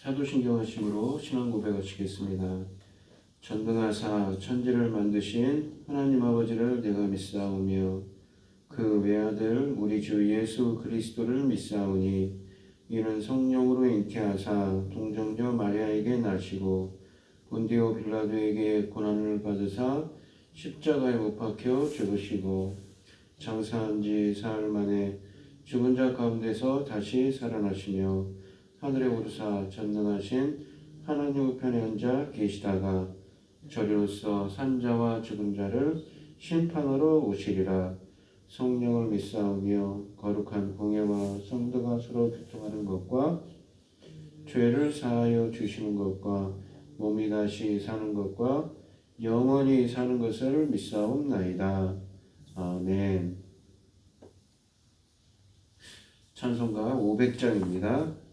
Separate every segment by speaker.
Speaker 1: 사도신경 하심으로 신앙 고백하시겠습니다. 전능하사 천지를 만드신 하나님 아버지를 내가 믿사오며 그 외아들 우리 주 예수 그리스도를 믿사오니 이는 성령으로 잉태하사 동정녀 마리아에게 나시고 본디오 빌라도에게 고난을 받으사 십자가에 못 박혀 죽으시고 장사한 지 사흘 만에 죽은 자 가운데서 다시 살아나시며 하늘에 오르사 전능하신 하나님 우편에 앉아 계시다가 저리로서 산자와 죽은 자를 심판하러 오시리라. 성령을 믿사오며 거룩한 공예와 성도가 서로 교통하는 것과 죄를 사하여 주시는 것과 몸이 다시 사는 것과 영원히 사는 것을 믿사옵나이다. 아멘. 찬송가 500장입니다.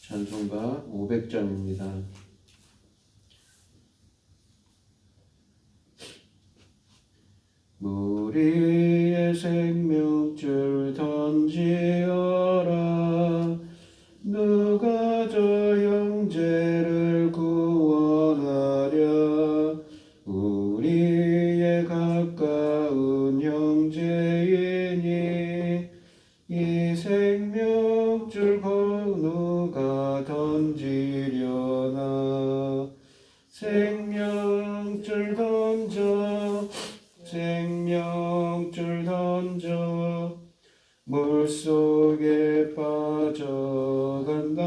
Speaker 1: 찬송가 500장입니다. 우리의 생명줄 던지어라. 누가 저 형제를 구원하랴. 우리의 가까운 형제이니 이 생명줄 누가 던지려나. 생명줄 던져, 생명줄 던져, 물속에 빠져간다.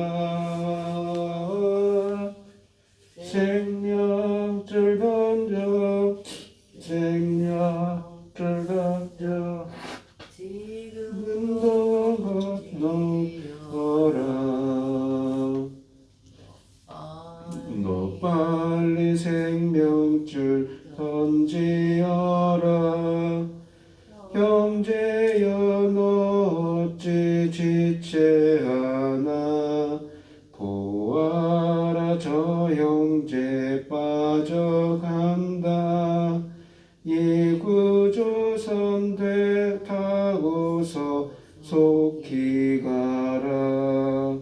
Speaker 1: 생명줄 던져, 생명줄 던져, 지금도 건너거라. 너 빨리 생명줄 던지어라. 형제여 너 어찌 지체하나. 보아라 저 형제 빠져간다. 이 구조선 타고서 속히 가라.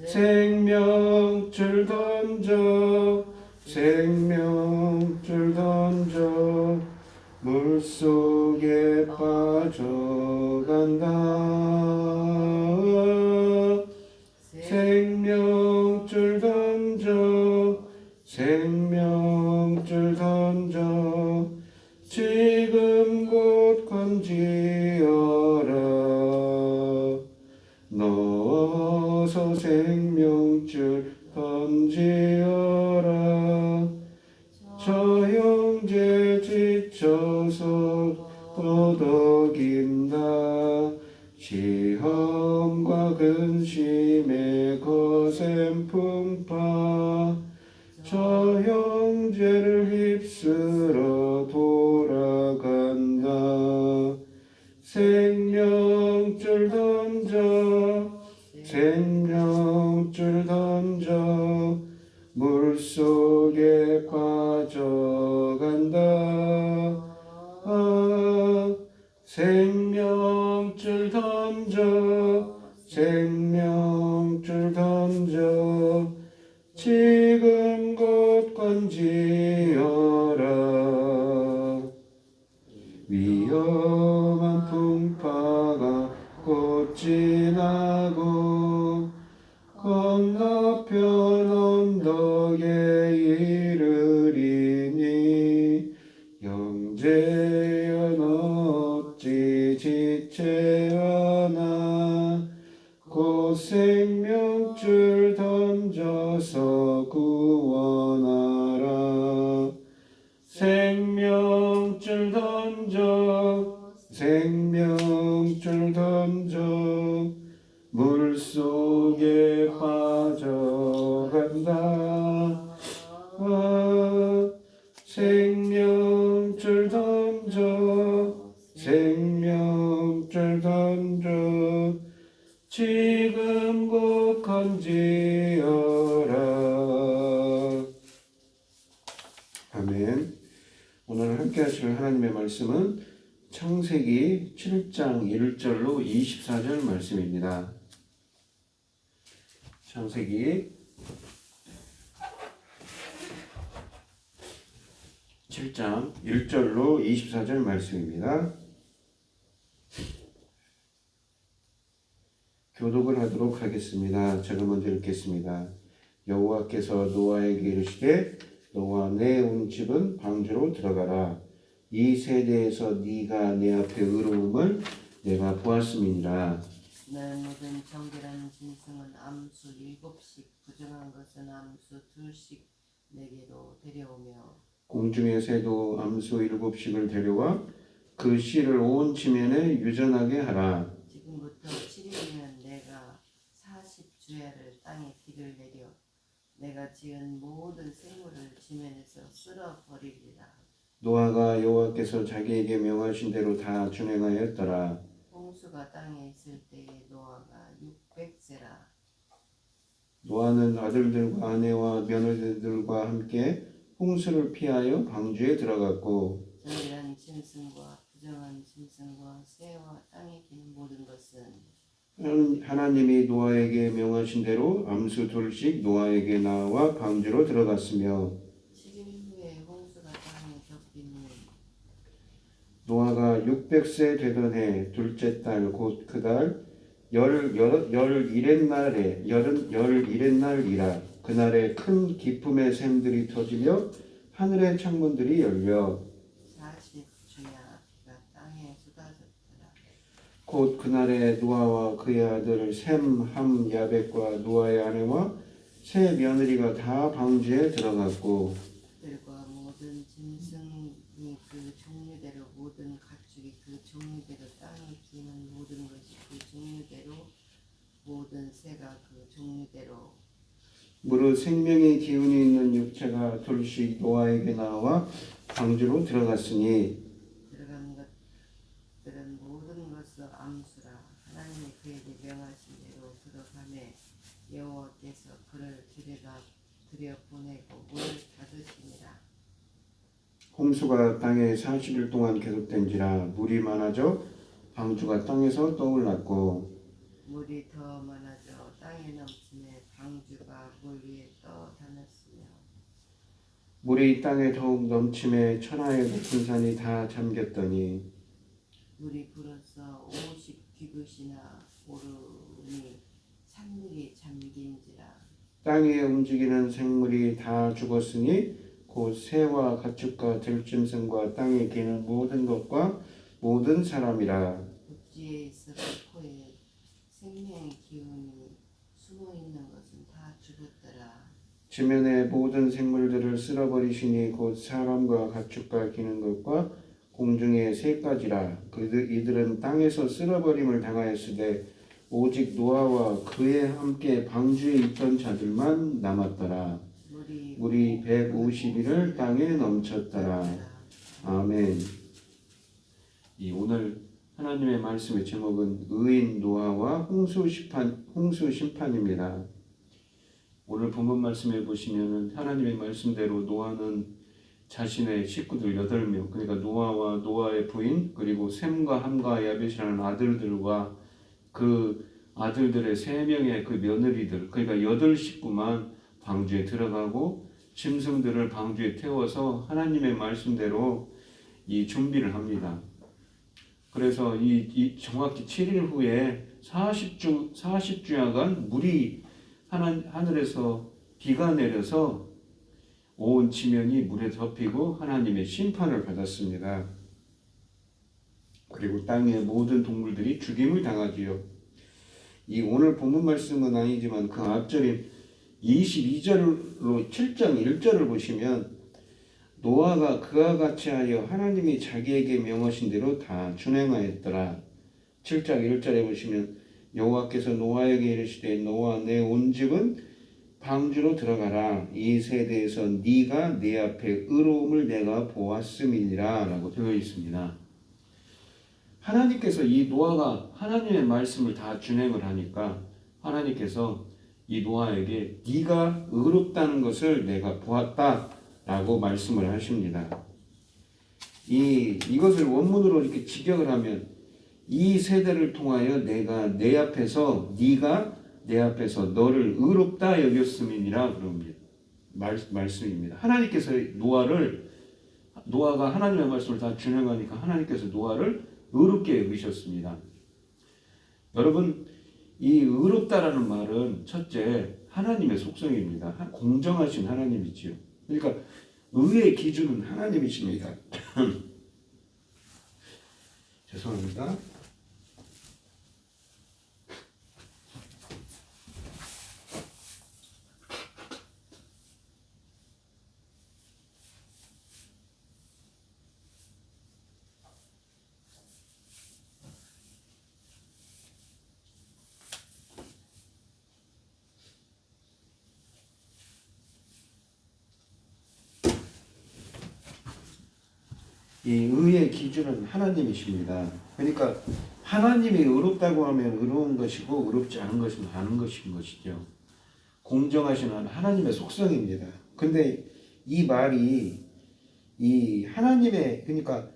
Speaker 1: 생명줄 던져, 생명줄 던져, 물속에 빠져간다. 생명줄 던져, 생명줄 던져, 지금 곧 건지어라. 넣어서 생명줄 던지어라. 저 형제 지쳐서 떠덕인다. 시험과 근심에 거센 풍파. 저 형제를 휩쓸어 돌아간다. 생명줄 던져, 생명줄 던져, 물속에 빠져간다. 생명줄 던져, 생명줄 던져, 지금 곧 건지어라. 위험한 풍파가 곧 지나고 건너편 언덕에 이르리니 형제여 너 어찌 지체하나. 곧 생명줄 던져서 구원하라. 생명줄 던져, 생명줄 던져, 물속에 빠져간다. 생명줄 던져, 생명줄 던져, 지금 곧 건지어라. 아멘. 오늘 함께 하실 하나님의 말씀은 창세기 7장 1절로 24절 말씀입니다. 창세기 7장 1절로 24절 말씀입니다. 교독을 하도록 하겠습니다. 제가 먼저 읽겠습니다. 여호와께서 노아에게 이르시되 노아 내 온 집은 방주로 들어가라. 이 세대에서 네가 내 앞에 의로움을 내가 보았음이니라.
Speaker 2: 내 모든 정결한 짐승은 암수 7씩 부정한 것은 암수 2씩 내게로 데려오며
Speaker 1: 공중의 새도 암수 7씩을 데려와 그 씨를 온 지면에 유전하게 하라.
Speaker 2: 지금부터 7일이면 내가 40주야를 땅에 비를 내려 내가 지은 모든 생물을 지면에서 쓸어버리리라.
Speaker 1: 노아가 여호와께서 자기에게 명하신 대로 다 준행하였더라.
Speaker 2: 홍수가 땅에 있을 때에 노아가 600세라.
Speaker 1: 노아는 아들들과 아내와 며느리들과 함께 홍수를 피하여 방주에 들어갔고
Speaker 2: 정결한 짐승과 부정한 짐승과 새와 땅에 기는 모든 것은
Speaker 1: 하나님이 노아에게 명하신 대로 암수 둘씩 노아에게 나와 방주로 들어갔으며
Speaker 2: 7일 후에 홍수가 땅에 덮이니
Speaker 1: 노아가 600세 되던 해 둘째 달 곧 그달 열일의 날이라 그날에 큰 기쁨의 샘들이 터지며 하늘의 창문들이 열려
Speaker 2: 40주야 비가 땅에 쏟아졌더라.
Speaker 1: 곧 그날에 노아와 그의 아들 셈, 함, 야벳과 노아의 아내와 세 며느리가 다 방주에 들어갔고
Speaker 2: 들과 모든 짐승이 그 종류대로 모든 가축이 그 종류대로 땅에 기는 모든 것이 그 종류대로 모든 새가 그 종류대로
Speaker 1: 무릇 생명의 기운이 있는 육체가 둘씩 노아에게 나와 방주로 들어갔으니
Speaker 2: 들어간 것들은 모든 것을 암수라. 하나님이 그에게 명하신 대로 들어가매 여호와께서 그를 들여보내고 물을 닫으시니라.
Speaker 1: 홍수가 땅에 40일 동안 계속된지라 물이 많아져 방주가 땅에서 떠올랐고
Speaker 2: 물이 더 많아져 땅에 넘치매 방주가 물 위에 떠다녔으며
Speaker 1: 물이 땅에 더욱 넘침에 천하의 높은 산이 다 잠겼더니
Speaker 2: 물이 불어서 50규빗이나 오르니 산들이 잠긴지라.
Speaker 1: 땅에 움직이는 생물이 다 죽었으니 곧 새와 가축과 들짐승과 땅에 기는 모든 것과 모든 사람이라.
Speaker 2: 육지에 있어 포에 생명의 기운이 숨어 있는 것은 다 죽었더라.
Speaker 1: 지면의 모든 생물들을 쓸어버리시니 곧 사람과 가축과 기는 것과 공중의 새까지라. 이들은 땅에서 쓸어버림을 당하였으되 오직 노아와 그에 함께 방주에 있던 자들만 남았더라. 물이 150일을 땅에 넘쳤더라. 아멘. 이 오늘 하나님의 말씀의 제목은 의인 노아와 홍수 심판입니다. 오늘 본문 말씀에 보시면은 하나님의 말씀대로 노아는 자신의 식구들 8명, 그러니까 노아와 노아의 부인 그리고 셈과 함과 야벳이라는 아들들과 그 아들들의 3명의 그 며느리들, 그러니까 8식구만 방주에 들어가고 짐승들을 방주에 태워서 하나님의 말씀대로 이 준비를 합니다. 그래서 이 정확히 7일 후에 40주야간 물이 하늘에서 비가 내려서 온 지면이 물에 덮이고 하나님의 심판을 받았습니다. 그리고 땅의 모든 동물들이 죽임을 당하지요. 이 오늘 본문 말씀은 아니지만 그 앞절인 22절로 7장 1절을 보시면 노아가 그와 같이 하여 하나님이 자기에게 명하신 대로 다 준행하였더라. 7장 1절에 보시면 여호와께서 노아에게 이르시되 노아 내 온 집은 방주로 들어가라. 이 세대에서 네가 내 앞에 의로움을 내가 보았음이니라 라고 되어 있습니다. 하나님께서 이 노아가 하나님의 말씀을 다 준행을 하니까 하나님께서 이 노아에게 네가 의롭다는 것을 내가 보았다 라고 말씀을 하십니다. 이것을 원문으로 이렇게 직역을 하면 이 세대를 통하여 내가 내 앞에서 네가 내 앞에서 너를 의롭다 여겼음이니라 그럽니다. 말씀입니다. 하나님께서 노아가 하나님의 말씀을 다 준행하니까 하나님께서 노아를 의롭게 여기셨습니다. 여러분, 이 의롭다라는 말은 첫째 하나님의 속성입니다. 공정하신 하나님이지요. 그러니까 의의 기준은 하나님이십니다. 죄송합니다. 이 의의 기준은 하나님이십니다. 그러니까 하나님이 의롭다고 하면 의로운 것이고 의롭지 않은 것은 아닌 것인 것이죠. 공정하신 하나님의 속성입니다. 근데 이 말이 이 하나님의 그러니까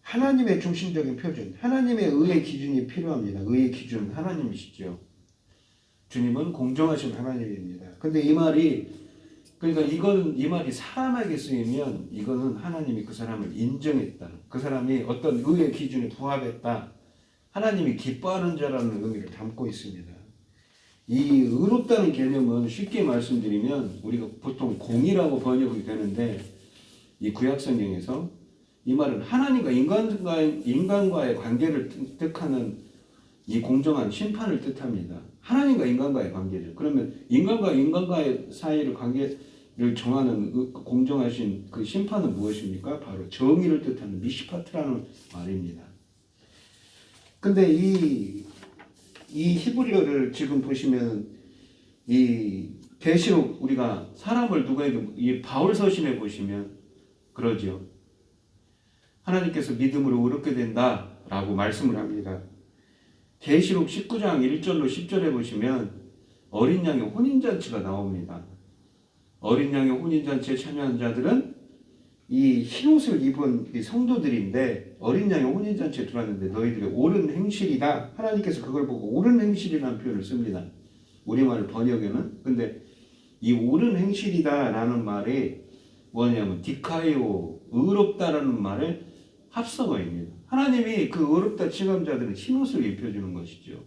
Speaker 1: 하나님의 중심적인 표준, 하나님의 의의 기준이 필요합니다. 의의 기준 하나님이시죠. 주님은 공정하신 하나님입니다. 근데 이 말이 그러니까 이 말이 사람에게 쓰이면 이거는 하나님이 그 사람을 인정했다. 그 사람이 어떤 의의 기준에 부합했다. 하나님이 기뻐하는 자라는 의미를 담고 있습니다. 이 의롭다는 개념은 쉽게 말씀드리면 우리가 보통 공이라고 번역이 되는데 이 구약 성경에서 이 말은 하나님과 인간과의 관계를 뜻하는 이 공정한 심판을 뜻합니다. 하나님과 인간과의 관계죠. 그러면 인간과 인간과의 사이를 관계를 정하는 공정하신 그 심판은 무엇입니까? 바로 정의를 뜻하는 미시파트라는 말입니다. 근데 이 히브리어를 지금 보시면 이 계시록 우리가 사람을 누구에게 이 바울 서신에 보시면 그러죠. 하나님께서 믿음으로 의롭게 된다라고 말씀을 합니다. 계시록 19장 1절로 10절에 보시면 어린 양의 혼인잔치가 나옵니다. 어린 양의 혼인잔치에 참여한 자들은 이 흰옷을 입은 이 성도들인데 어린 양의 혼인잔치에 들어왔는데 너희들의 옳은 행실이다. 하나님께서 그걸 보고 옳은 행실이라는 표현을 씁니다. 우리말 번역에는. 근데 이 옳은 행실이다라는 말이 뭐냐면 디카이오, 의롭다라는 말의 합성어입니다. 하나님이 그 의롭다 칭함자들은 흰옷을 입혀주는 것이죠.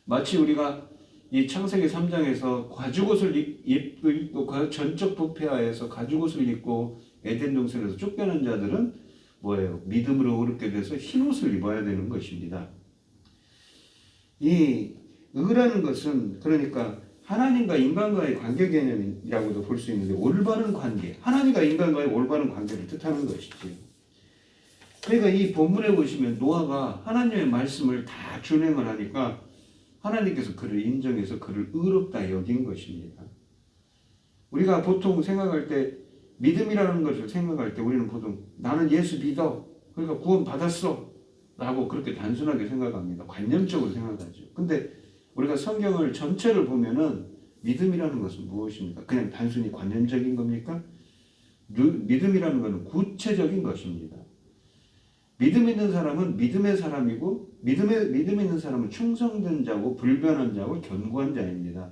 Speaker 1: 마치 우리가 이 창세기 3장에서 가죽옷을 입고 전적 부패하에서 가죽옷을 입고 에덴 동산에서 쫓겨난 자들은 뭐예요? 믿음으로 의롭게 돼서 흰옷을 입어야 되는 것입니다. 이 의라는 것은 그러니까 하나님과 인간과의 관계 개념이라고도 볼 수 있는데 올바른 관계, 하나님과 인간과의 올바른 관계를 뜻하는 것이죠. 그러니까 이 본문에 보시면 노아가 하나님의 말씀을 다 준행을 하니까 하나님께서 그를 인정해서 그를 의롭다 여긴 것입니다. 우리가 보통 생각할 때 믿음이라는 것을 생각할 때 우리는 보통 나는 예수 믿어. 그러니까 구원 받았어. 라고 그렇게 단순하게 생각합니다. 관념적으로 생각하죠. 근데 우리가 성경을 전체를 보면은 믿음이라는 것은 무엇입니까? 그냥 단순히 관념적인 겁니까? 믿음이라는 것은 구체적인 것입니다. 믿음 있는 사람은 믿음의 사람이고 믿음 있는 사람은 충성된 자고 불변한 자고 견고한 자입니다.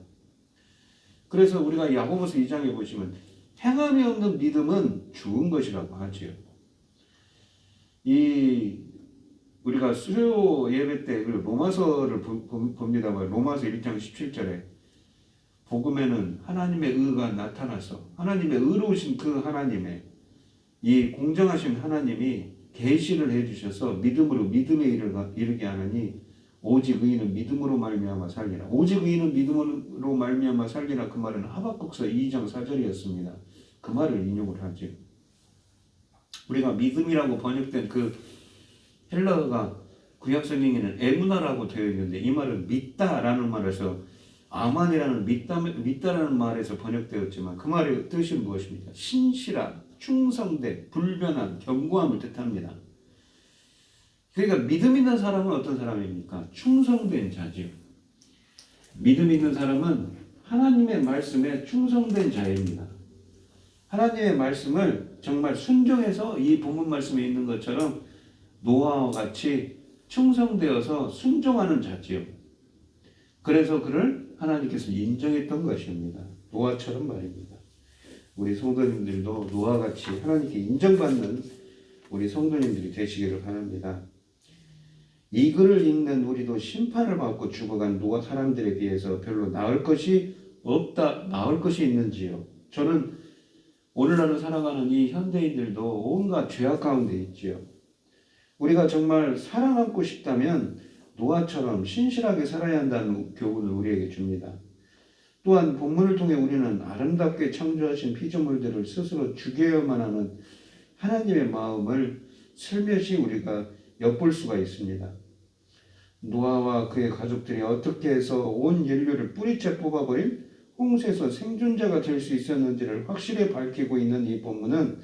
Speaker 1: 그래서 우리가 야고보서 2장에 보시면 행함이 없는 믿음은 죽은 것이라고 하지요. 우리가 수요 예배 때 로마서를 봅니다만 로마서 1장 17절에 복음에는 하나님의 의가 나타나서 하나님의 의로우신 그 하나님의 이 공정하신 하나님이 계시를 해주셔서 믿음으로 믿음에 이르게 하느니 오직 의인은 믿음으로 말미암아 살리라. 오직 의인은 믿음으로 말미암아 살리라. 그 말은 하박국서 2장 4절이었습니다. 그 말을 인용을 하죠. 우리가 믿음이라고 번역된 그 헬라어가 구약 성경에는 에무나라고 되어 있는데 이 말은 믿다라는 말에서 아만이라는 믿다라는 말에서 번역되었지만 그 말의 뜻이 무엇입니까? 신실한, 충성된, 불변한, 견고함을 뜻합니다. 그러니까 믿음 있는 사람은 어떤 사람입니까? 충성된 자지요. 믿음 있는 사람은 하나님의 말씀에 충성된 자입니다. 하나님의 말씀을 정말 순종해서 이 본문 말씀에 있는 것처럼 노아와 같이 충성되어서 순종하는 자지요. 그래서 그를 하나님께서 인정했던 것입니다. 노아처럼 말입니다. 우리 성도님들도 노아와 같이 하나님께 인정받는 우리 성도님들이 되시기를 바랍니다. 이 글을 읽는 우리도 심판을 받고 죽어간 노아 사람들에 비해서 별로 나을 것이 없다, 나을 것이 있는지요? 저는 오늘날을 살아가는 이 현대인들도 온갖 죄악 가운데 있지요. 우리가 정말 살아남고 싶다면 노아처럼 신실하게 살아야 한다는 교훈을 우리에게 줍니다. 또한 본문을 통해 우리는 아름답게 창조하신 피조물들을 스스로 죽여야만 하는 하나님의 마음을 슬며시 우리가 엿볼 수가 있습니다. 노아와 그의 가족들이 어떻게 해서 온 인류를 뿌리째 뽑아버린 홍수에서 생존자가 될 수 있었는지를 확실히 밝히고 있는 이 본문은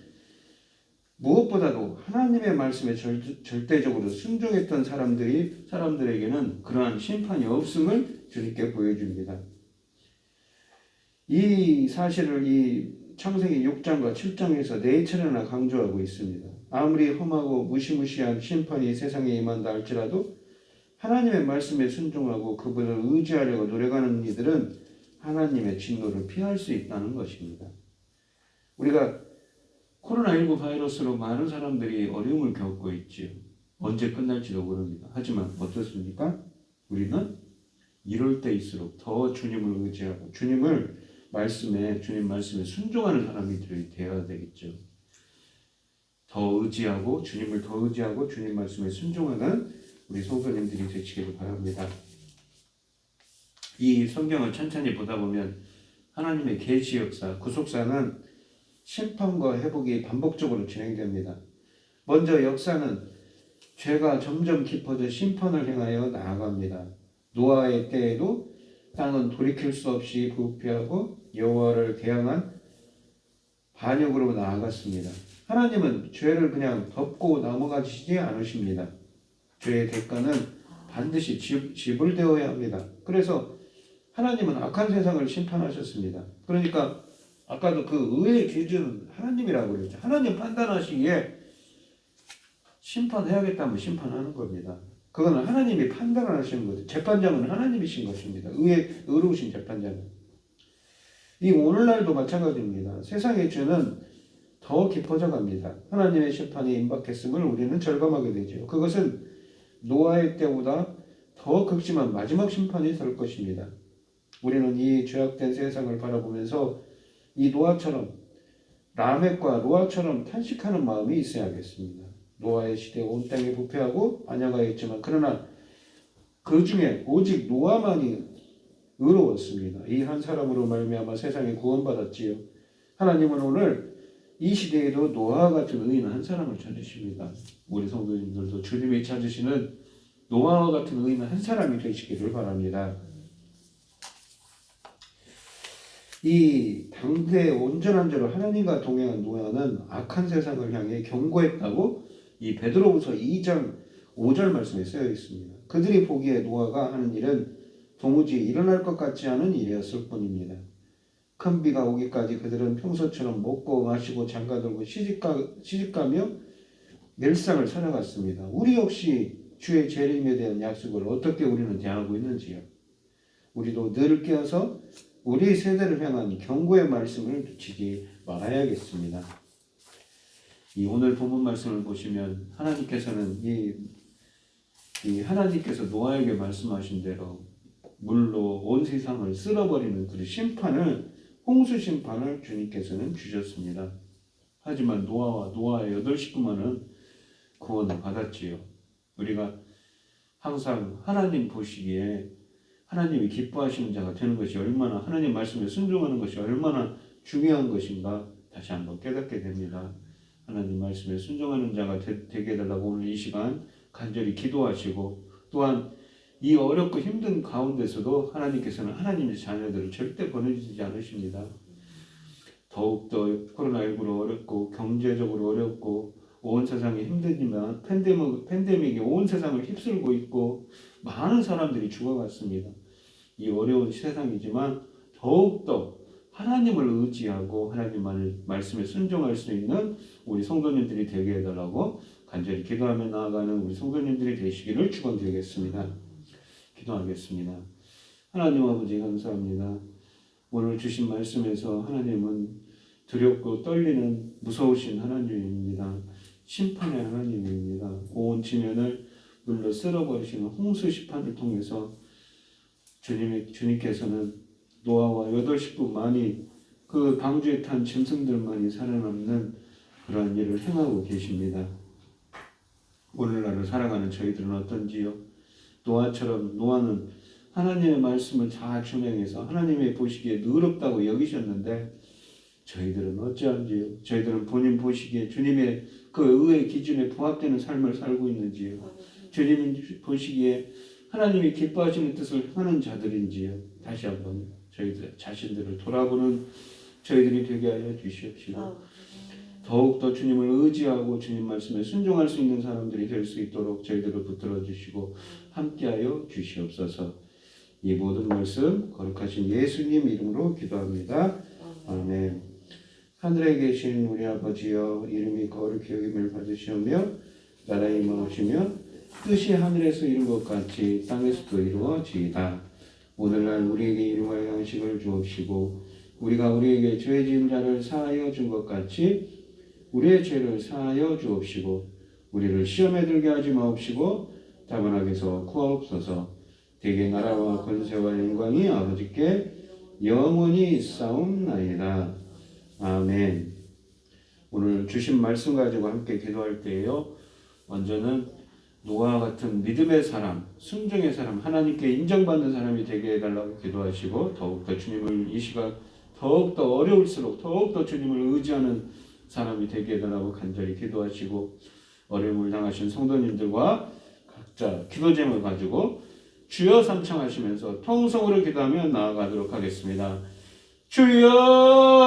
Speaker 1: 무엇보다도 하나님의 말씀에 절대적으로 순종했던 사람들에게는 그러한 심판이 없음을 주님께 보여줍니다. 이 사실을 이 창세기 6장과 7장에서 네 차례나 강조하고 있습니다. 아무리 험하고 무시무시한 심판이 세상에 임한다 할지라도 하나님의 말씀에 순종하고 그분을 의지하려고 노력하는 이들은 하나님의 진노를 피할 수 있다는 것입니다. 우리가 코로나19 바이러스로 많은 사람들이 어려움을 겪고 있지요. 언제 끝날지도 모릅니다. 하지만 어떻습니까? 우리는 이럴 때일수록 더 주님을 의지하고 주님 말씀에 순종하는 사람이 되어야 되겠죠. 더 의지하고 주님을 더 의지하고 주님 말씀에 순종하는 우리 성도님들이 되시기를 바랍니다. 이 성경을 천천히 보다 보면 하나님의 계시 역사, 구속사는 심판과 회복이 반복적으로 진행됩니다. 먼저 역사는 죄가 점점 깊어져 심판을 향하여 나아갑니다. 노아의 때에도 땅은 돌이킬 수 없이 부패하고 여호와를 대항한 반역으로 나아갔습니다. 하나님은 죄를 그냥 덮고 넘어가시지 않으십니다. 죄의 대가는 반드시 지불되어야 합니다. 그래서 하나님은 악한 세상을 심판하셨습니다. 그러니까 아까도 그 의의 기준은 하나님이라고 그랬죠. 하나님 판단하시기에 심판해야겠다면 심판하는 겁니다. 그거는 하나님이 판단하시는 거죠. 재판장은 하나님이신 것입니다. 의로우신 재판장은. 이 오늘날도 마찬가지입니다. 세상의 죄는 더 깊어져 갑니다. 하나님의 심판이 임박했음을 우리는 절감하게 되죠. 그것은 노아의 때보다 더 극심한 마지막 심판이 될 것입니다. 우리는 이 죄악된 세상을 바라보면서 이 노아처럼 라멕과 노아처럼 탄식하는 마음이 있어야겠습니다. 노아의 시대에 온 땅이 부패하고 반역하였지만 그러나 그 중에 오직 노아만이 의로웠습니다. 이 한 사람으로 말미암아 세상에 구원받았지요. 하나님은 오늘 이 시대에도 노아와 같은 의인 한 사람을 찾으십니다. 우리 성도님들도 주님이 찾으시는 노아와 같은 의인 한 사람이 되시기를 바랍니다. 이 당대의 온전한 자로 하나님과 동행한 노아는 악한 세상을 향해 경고했다고 이 베드로후서 2장 5절 말씀에 쓰여 있습니다. 그들이 보기에 노아가 하는 일은 도무지 일어날 것 같지 않은 일이었을 뿐입니다. 큰 비가 오기까지 그들은 평소처럼 먹고 마시고 장가들고 시집가며 멸상을 살아갔습니다. 우리 역시 주의 재림에 대한 약속을 어떻게 우리는 대하고 있는지요? 우리도 늘 깨어서 우리 세대를 향한 경고의 말씀을 놓치지 말아야겠습니다. 이 오늘 본문 말씀을 보시면 하나님께서는 하나님께서 노아에게 말씀하신 대로 물로 온 세상을 쓸어버리는 그 심판을 홍수 심판을 주님께서는 주셨습니다. 하지만 노아와 노아의 8 식구만은 구원을 받았지요. 우리가 항상 하나님 보시기에 하나님이 기뻐하시는 자가 되는 것이 얼마나 하나님 말씀에 순종하는 것이 얼마나 중요한 것인가 다시 한번 깨닫게 됩니다. 하나님 말씀에 순종하는 자가 되게 해달라고 오늘 이 시간 간절히 기도하시고 또한 이 어렵고 힘든 가운데서도 하나님께서는 하나님의 자녀들을 절대 보내주지 않으십니다. 더욱더 코로나19로 어렵고 경제적으로 어렵고 온 세상이 힘들지만 팬데믹이 온 세상을 휩쓸고 있고 많은 사람들이 죽어갔습니다. 이 어려운 세상이지만 더욱더 하나님을 의지하고 하나님 말씀에 순종할 수 있는 우리 성도님들이 되게 해달라고 간절히 기도하며 나아가는 우리 성도님들이 되시기를 축원드리겠습니다. 기도하겠습니다. 하나님 아버지 감사합니다. 오늘 주신 말씀에서 하나님은 두렵고 떨리는 무서우신 하나님입니다. 심판의 하나님입니다. 온 지면을 물로 쓸어버리시는 홍수 심판을 통해서 주님께서는 노아와 8 식구만이 그 방주에 탄 짐승들만이 살아남는 그러한 일을 행하고 계십니다. 오늘날을 살아가는 저희들은 어떤지요? 노아는 하나님의 말씀을 다 준행해서 하나님의 보시기에 의롭다고 여기셨는데 저희들은 어찌한지요? 저희들은 본인 보시기에 주님의 그 의의 기준에 부합되는 삶을 살고 있는지요? 주님 보시기에 하나님이 기뻐하시는 뜻을 하는 자들인지요? 다시 한번 저희들 자신들을 돌아보는 저희들이 되게 하여 주시옵시고 더욱더 주님을 의지하고 주님 말씀에 순종할 수 있는 사람들이 될 수 있도록 저희들을 붙들어 주시고 함께하여 주시옵소서. 이 모든 말씀 거룩하신 예수님 이름으로 기도합니다. 아멘. 하늘에 계신 우리 아버지여 이름이 거룩히 여김을 받으시오며 나라의 임하시며 뜻이 하늘에서 이룬 것 같이 땅에서도 이루어지이다. 오늘날 우리에게 일용할 양식을 주옵시고 우리가 우리에게 죄 지은 자를 사하여 준 것 같이 우리의 죄를 사하여 주옵시고 우리를 시험에 들게 하지 마옵시고 다만 악에서 구하옵소서. 대개 나라와 권세와 영광이 아버지께 영원히 있사옵나이다. 아멘. 오늘 주신 말씀 가지고 함께 기도할 때에요, 먼저는 노아와 같은 믿음의 사람, 순종의 사람, 하나님께 인정받는 사람이 되게 해달라고 기도하시고 더욱더 주님을 이 시각 더욱더 어려울수록 더욱더 주님을 의지하는 사람이 되게 해달라고 간절히 기도하시고 어려움을 당하신 성도님들과 각자 기도 제목을 가지고 주여 삼창하시면서 통성으로 기도하며 나아가도록 하겠습니다. 주여